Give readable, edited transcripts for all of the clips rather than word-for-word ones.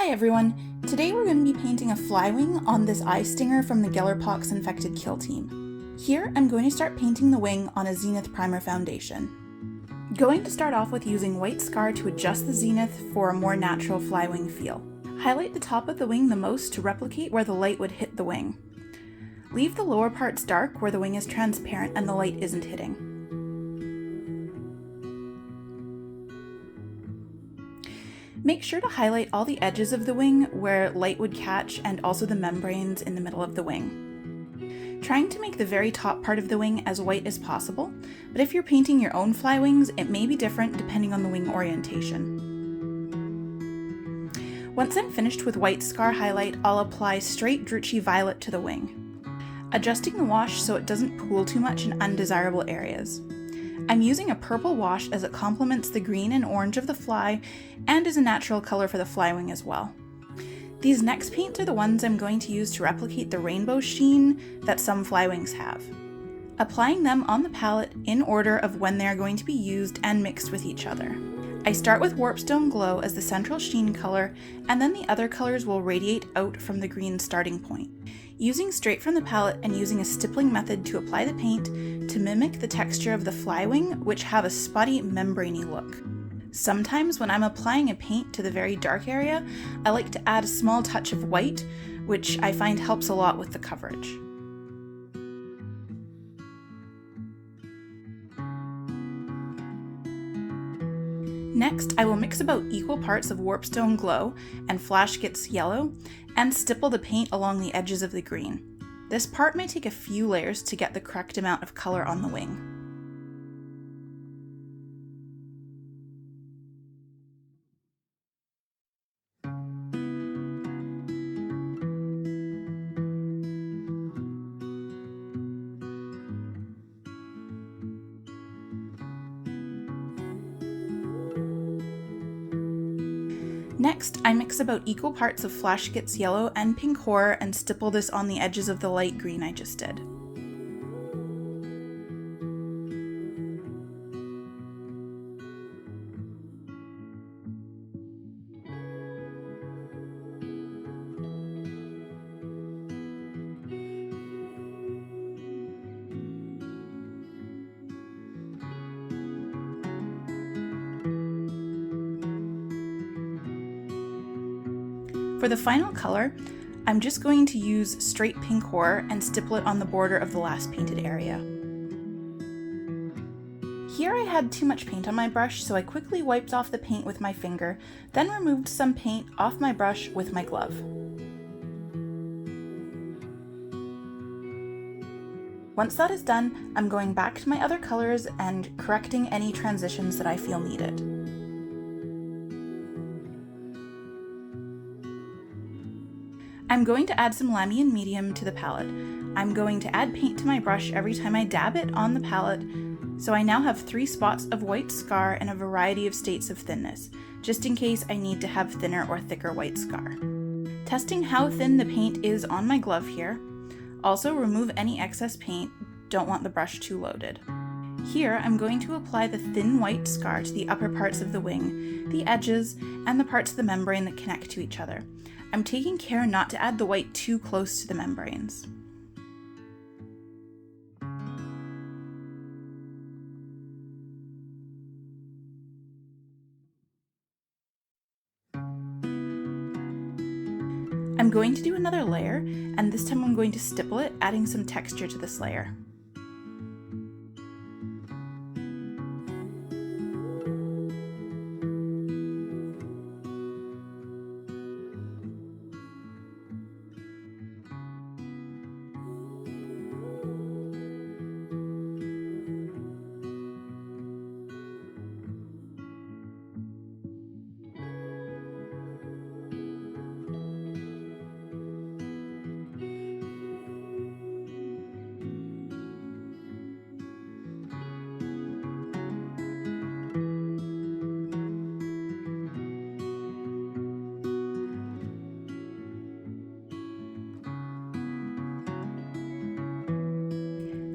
Hi everyone! Today we're going to be painting a fly wing on this eye stinger from the Gellerpox Infected Kill Team. Here I'm going to start painting the wing on a zenith primer foundation. Going to start off with using white scar to adjust the zenith for a more natural fly wing feel. Highlight the top of the wing the most to replicate where the light would hit the wing. Leave the lower parts dark where the wing is transparent and the light isn't hitting. Make sure to highlight all the edges of the wing where light would catch and also the membranes in the middle of the wing. Trying to make the very top part of the wing as white as possible, but if you're painting your own fly wings, it may be different depending on the wing orientation. Once I'm finished with white scar highlight, I'll apply straight Druchii Violet to the wing, adjusting the wash so it doesn't pool too much in undesirable areas. I'm using a purple wash as it complements the green and orange of the fly and is a natural color for the fly wing as well. These next paints are the ones I'm going to use to replicate the rainbow sheen that some fly wings have. Applying them on the palette in order of when they are going to be used and mixed with each other. I start with Warpstone Glow as the central sheen color, and then the other colors will radiate out from the green starting point. Using straight from the palette and using a stippling method to apply the paint to mimic the texture of the fly wing, which have a spotty, membraney look. Sometimes when I'm applying a paint to the very dark area, I like to add a small touch of white, which I find helps a lot with the coverage. Next, I will mix about equal parts of Warpstone Glow and Flash Gitz Yellow and stipple the paint along the edges of the green. This part may take a few layers to get the correct amount of color on the wing. Next, I mix about equal parts of Flash Gitz Yellow and Pink Horror and stipple this on the edges of the light green I just did. For the final color, I'm just going to use straight Pink Horror and stipple it on the border of the last painted area. Here I had too much paint on my brush, so I quickly wiped off the paint with my finger, then removed some paint off my brush with my glove. Once that is done, I'm going back to my other colors and correcting any transitions that I feel needed. I'm going to add some Lahmian Medium to the palette. I'm going to add paint to my brush every time I dab it on the palette, so I now have 3 spots of white scar and a variety of states of thinness, just in case I need to have thinner or thicker white scar. Testing how thin the paint is on my glove here. Also remove any excess paint, don't want the brush too loaded. Here I'm going to apply the thin white scar to the upper parts of the wing, the edges, and the parts of the membrane that connect to each other. I'm taking care not to add the white too close to the membranes. I'm going to do another layer, and this time I'm going to stipple it, adding some texture to this layer.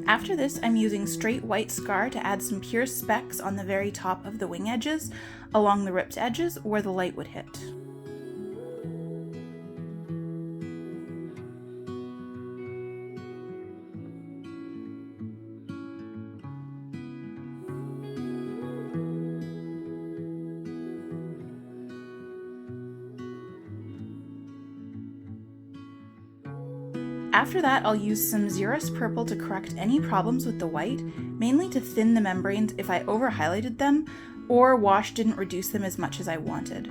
After this, I'm using straight white scar to add some pure specks on the very top of the wing edges, along the ripped edges where the light would hit. After that, I'll use some Xeris Purple to correct any problems with the white, mainly to thin the membranes if I over-highlighted them, or wash didn't reduce them as much as I wanted.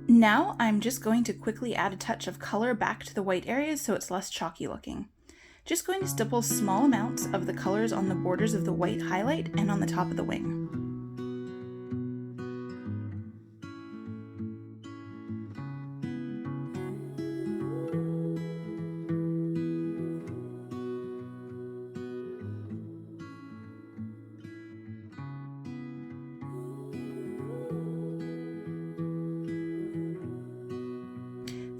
Now I'm just going to quickly add a touch of color back to the white areas so it's less chalky looking. Just going to stipple small amounts of the colors on the borders of the white highlight and on the top of the wing.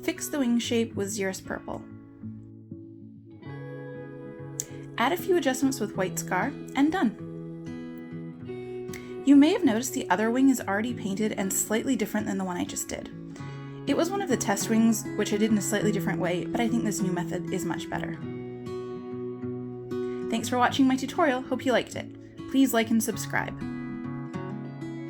Fix the wing shape with Xeris Purple. Add a few adjustments with White Scar, and done! You may have noticed the other wing is already painted and slightly different than the one I just did. It was one of the test wings, which I did in a slightly different way, but I think this new method is much better. Thanks for watching my tutorial, hope you liked it. Please like and subscribe.